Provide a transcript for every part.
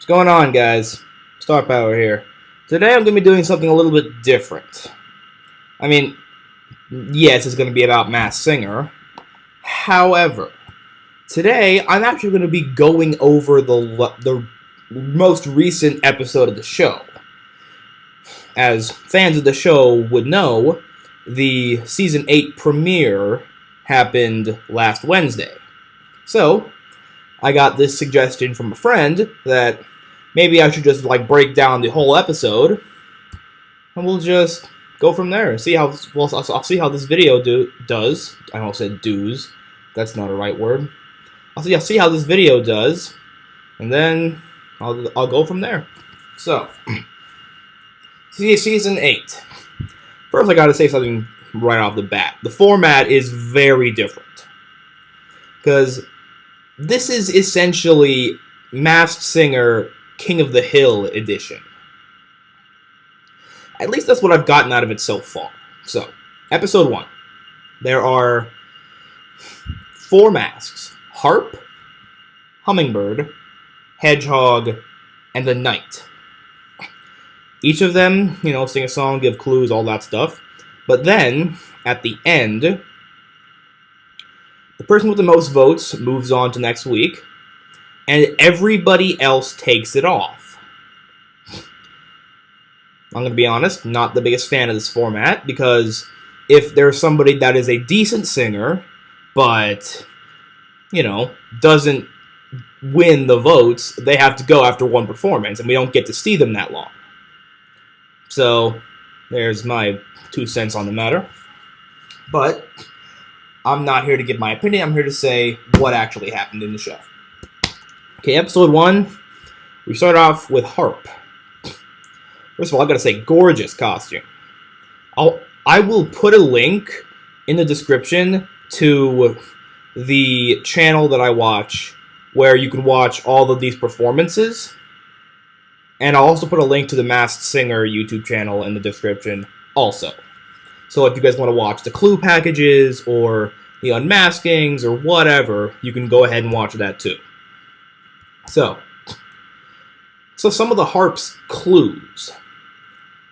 What's going on, guys? Star Power here. Today I'm going to be doing something a little bit different. I mean, yes, it's going to be about Masked Singer. However, today I'm actually going to be going over the most recent episode of the show. As fans of the show would know, the Season 8 premiere happened last Wednesday. So, I got this suggestion from a friend that maybe I should just break down the whole episode, and we'll just go from there and see how I'll see how this video does. I almost said do's. That's not a right word. I'll see how this video does, and then I'll go from there. So, Season 8. First, I gotta say something right off the bat. The format is very different, because this is essentially Masked Singer King of the Hill edition. At least that's what I've gotten out of it so far. So, episode 1. There are 4 masks: Harp, Hummingbird, Hedgehog, and the Knight. Each of them, sing a song, give clues, all that stuff. But then, at the end, the person with the most votes moves on to next week, and everybody else takes it off. I'm going to be honest, not the biggest fan of this format, because if there's somebody that is a decent singer, but, doesn't win the votes, they have to go after one performance, and we don't get to see them that long. So, there's my 2 cents on the matter. But I'm not here to give my opinion, I'm here to say what actually happened in the show. Okay, episode 1, we start off with Harp. First of all, I gotta say, gorgeous costume. I will put a link in the description to the channel that I watch, where you can watch all of these performances. And I'll also put a link to the Masked Singer YouTube channel in the description also. So if you guys want to watch the clue packages, or the unmaskings, or whatever, you can go ahead and watch that too. So some of the Harp's clues.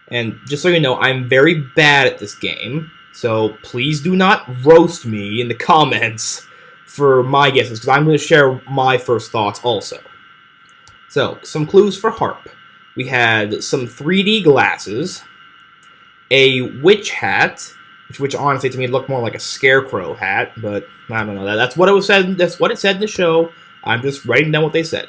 And just so you know, I'm very bad at this game, so please do not roast me in the comments for my guesses, because I'm going to share my first thoughts also. So, some clues for Harp. We had some 3D glasses, a witch hat, which honestly to me looked more like a scarecrow hat, but I don't know. That's what it said. That's what it said in the show. I'm just writing down what they said.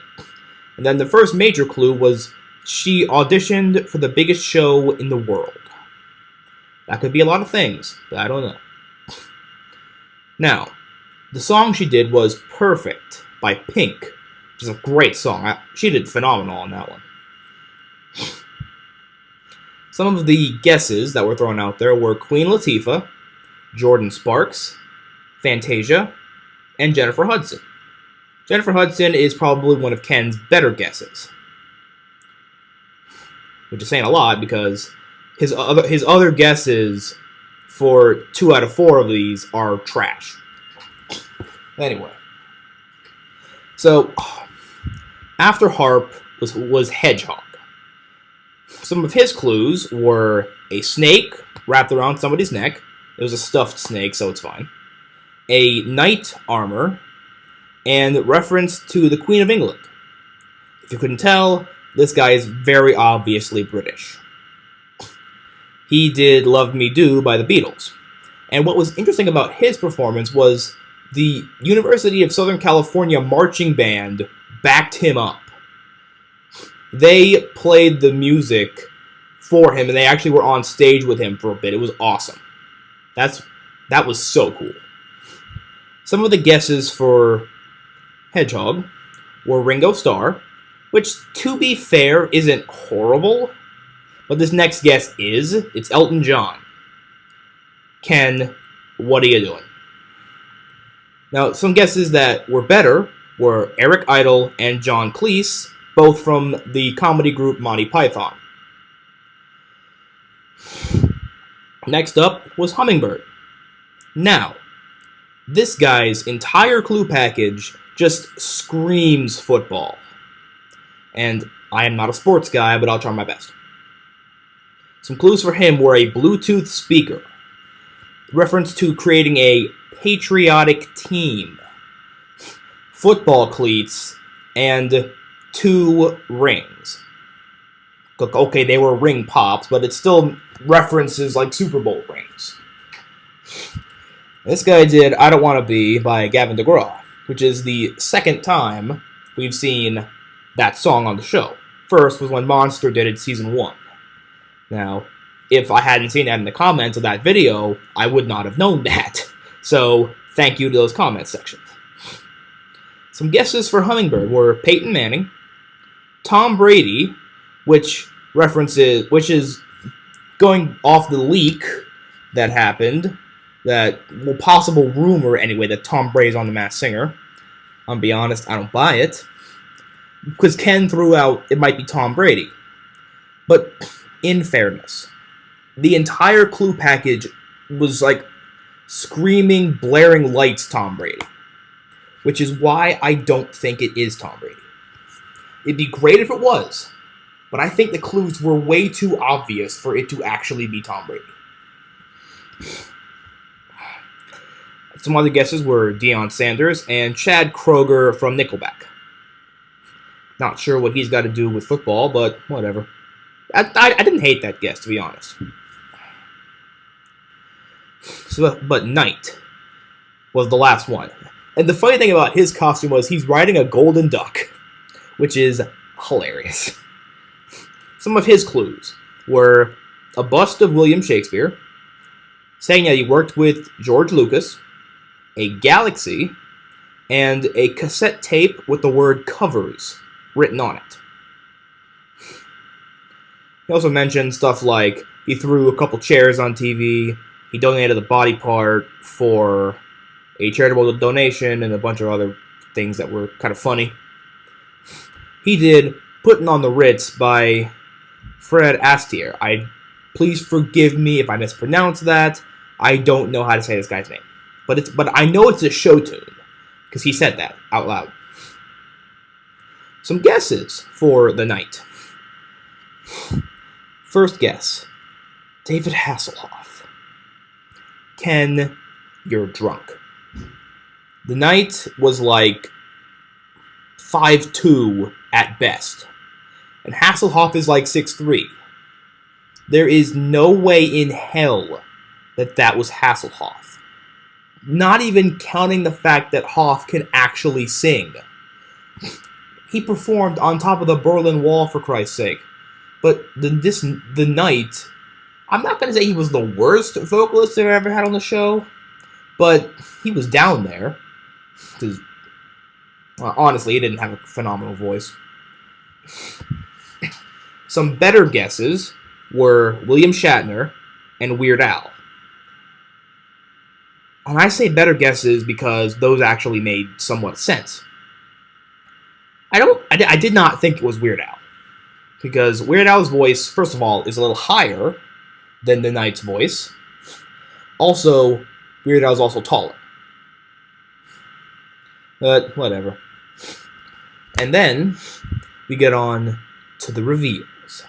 And then the first major clue was she auditioned for the biggest show in the world. That could be a lot of things, but I don't know. Now, the song she did was Perfect by Pink, which is a great song. She did phenomenal on that one. Some of the guesses that were thrown out there were Queen Latifah, Jordan Sparks, Fantasia, and Jennifer Hudson. Jennifer Hudson is probably one of Ken's better guesses, which is saying a lot because his other guesses for 2 out of 4 of these are trash. Anyway, so after Harp was Hedgehog. Some of his clues were a snake wrapped around somebody's neck. It was a stuffed snake, so it's fine. A knight armor, and reference to the Queen of England. If you couldn't tell, this guy is very obviously British. He did Love Me Do by the Beatles. And what was interesting about his performance was the University of Southern California marching band backed him up. They played the music for him, and they actually were on stage with him for a bit. It was awesome. That was so cool. Some of the guesses for Hedgehog were Ringo Starr, which, to be fair, isn't horrible, but this next guess is. It's Elton John. Ken, what are you doing? Now, some guesses that were better were Eric Idle and John Cleese, both from the comedy group Monty Python. Next up was Hummingbird. Now, this guy's entire clue package just screams football. and I am not a sports guy, but I'll try my best. Some clues for him were a Bluetooth speaker, reference to creating a patriotic team, football cleats, and 2 rings. Okay, they were ring pops, but it still references like Super Bowl rings. This guy did I Don't Want to Be by Gavin DeGraw, which is the second time we've seen that song on the show. First was when Monster did it Season 1. Now, if I hadn't seen that in the comments of that video, I would not have known that. So, thank you to those comment sections. Some guesses for Hummingbird were Peyton Manning, Tom Brady, which is going off the leak that happened, that possible rumor anyway that Tom Brady's on The Masked Singer. I'll be honest, I don't buy it, because Ken threw out it might be Tom Brady. But in fairness, the entire clue package was like screaming, blaring lights Tom Brady, which is why I don't think it is Tom Brady. It'd be great if it was, but I think the clues were way too obvious for it to actually be Tom Brady. Some other guesses were Deion Sanders and Chad Kroeger from Nickelback. Not sure what he's got to do with football, but whatever. I didn't hate that guess, to be honest. But Knight was the last one. And the funny thing about his costume was he's riding a golden duck, which is hilarious. Some of his clues were a bust of William Shakespeare, saying that he worked with George Lucas, a galaxy, and a cassette tape with the word covers written on it. He also mentioned stuff like he threw a couple chairs on TV, he donated a body part for a charitable donation, and a bunch of other things that were kind of funny. He did Puttin' on the Ritz by Fred Astaire. Please forgive me if I mispronounce that. I don't know how to say this guy's name. But I know it's a show tune, because he said that out loud. Some guesses for the night. First guess, David Hasselhoff. Ken, you're drunk. The night was like 5'2" at best, and Hasselhoff is like 6'3". There is no way in hell that was Hasselhoff. Not even counting the fact that Hoff can actually sing. He performed on top of the Berlin Wall, for Christ's sake. But the night, I'm not going to say he was the worst vocalist I've ever had on the show, but he was down there. Because, honestly, he didn't have a phenomenal voice. Some better guesses were William Shatner and Weird Al. And I say better guesses because those actually made somewhat sense. I did not think it was Weird Al. Because Weird Al's voice, first of all, is a little higher than the Knight's voice. Also, Weird Al's also taller. But, whatever. And then, we get on to the reveals.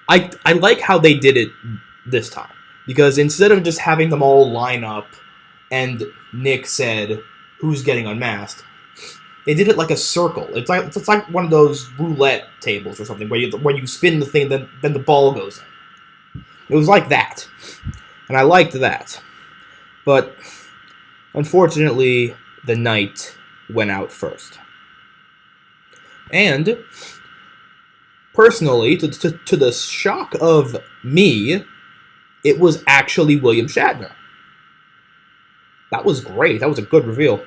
I like how they did it this time. Because instead of just having them all line up, and Nick said, who's getting unmasked, they did it like a circle. It's like one of those roulette tables or something, where you spin the thing, then the ball goes in. It was like that. And I liked that. But, unfortunately, the Knight went out first. And, personally, to the shock of me, it was actually William Shatner. That was great. That was a good reveal.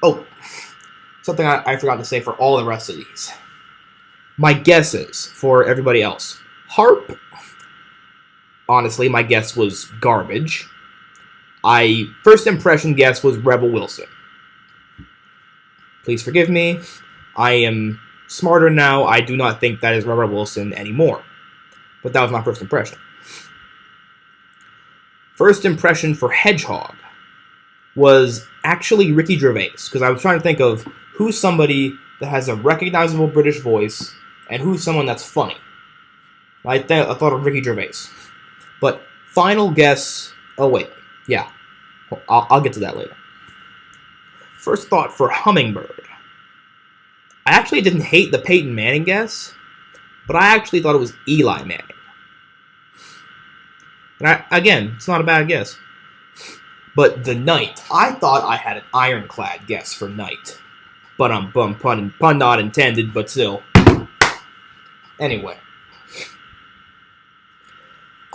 Oh, something I forgot to say for all the rest of these. My guesses for everybody else. Harp, honestly, my guess was garbage. First impression guess was Rebel Wilson. Please forgive me. I am smarter now. I do not think that is Rebel Wilson anymore. But that was my first impression. First impression for Hedgehog was actually Ricky Gervais, because I was trying to think of who's somebody that has a recognizable British voice and who's someone that's funny. I thought of Ricky Gervais. But final guess... Oh, wait. Yeah. I'll get to that later. First thought for Hummingbird. I actually didn't hate the Peyton Manning guess, but I actually thought it was Eli Manning. And again, it's not a bad guess. But the Knight. I thought I had an ironclad guess for Knight. But pun not intended, but still. Anyway.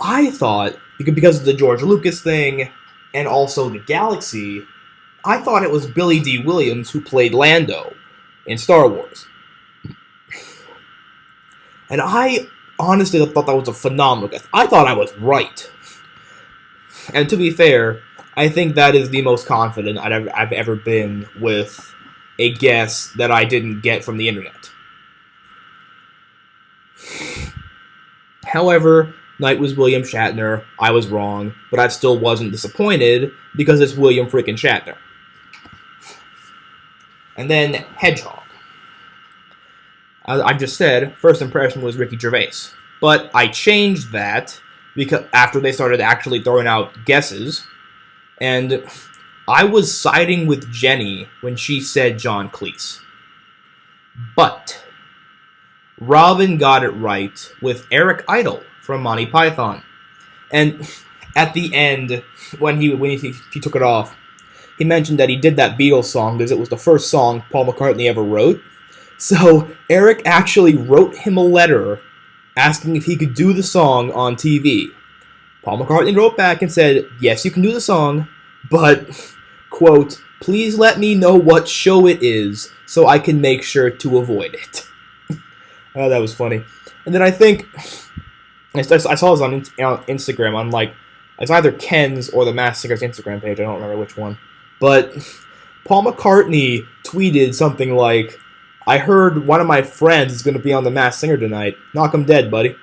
I thought, because of the George Lucas thing, and also the Galaxy, I thought it was Billy D. Williams who played Lando in Star Wars. And I honestly thought that was a phenomenal guess. I thought I was right. And to be fair, I think that is the most confident I've ever been with a guess that I didn't get from the internet. However, Knight was William Shatner. I was wrong, but I still wasn't disappointed because it's William freaking Shatner. And then Hedgehog. As I just said, first impression was Ricky Gervais. But I changed that because after they started actually throwing out guesses, and I was siding with Jenny when she said John Cleese. But Robin got it right with Eric Idle from Monty Python. And at the end, when he took it off, he mentioned that he did that Beatles song because it was the first song Paul McCartney ever wrote. So Eric actually wrote him a letter asking if he could do the song on TV. Paul McCartney wrote back and said, yes, you can do the song, but, quote, please let me know what show it is so I can make sure to avoid it. Oh, that was funny. And then I think, I saw this on Instagram on, like, it's either Ken's or the Masked Singer's Instagram page, I don't remember which one. But Paul McCartney tweeted something like, I heard one of my friends is going to be on the Masked Singer tonight. Knock 'em dead, buddy.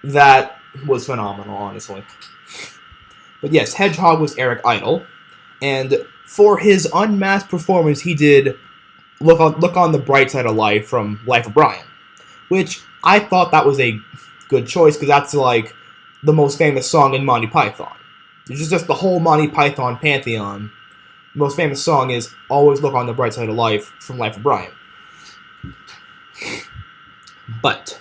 That was phenomenal, honestly. But yes, Hedgehog was Eric Idle. And for his Unmasked Performance, he did Look on the Bright Side of Life from Life of Brian. Which I thought that was a good choice, because that's like the most famous song in Monty Python. It's just the whole Monty Python pantheon. The most famous song is Always Look on the Bright Side of Life from Life of Brian. But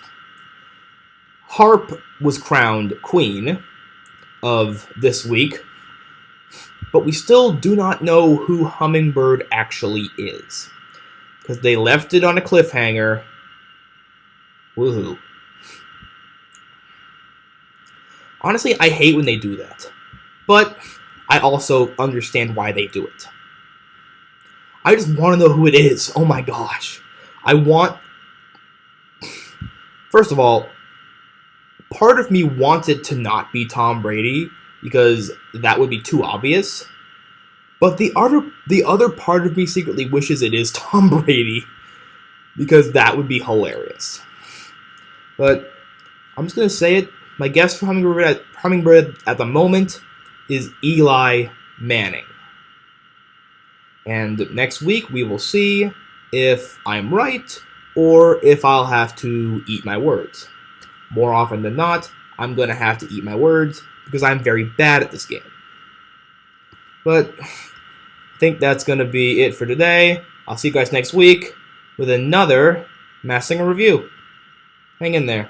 Harp was crowned queen of this week, but we still do not know who Hummingbird actually is, because they left it on a cliffhanger. Woohoo. Honestly, I hate when they do that, but I also understand why they do it. I just want to know who it is. Oh my gosh. First of all, part of me wants it to not be Tom Brady, because that would be too obvious. But the other part of me secretly wishes it is Tom Brady, because that would be hilarious. But I'm just going to say it. My guess for Hummingbird at the moment is Eli Manning. And next week we will see if I'm right or if I'll have to eat my words. More often than not, I'm going to have to eat my words because I'm very bad at this game. But I think that's going to be it for today. I'll see you guys next week with another Masked Singer review. Hang in there.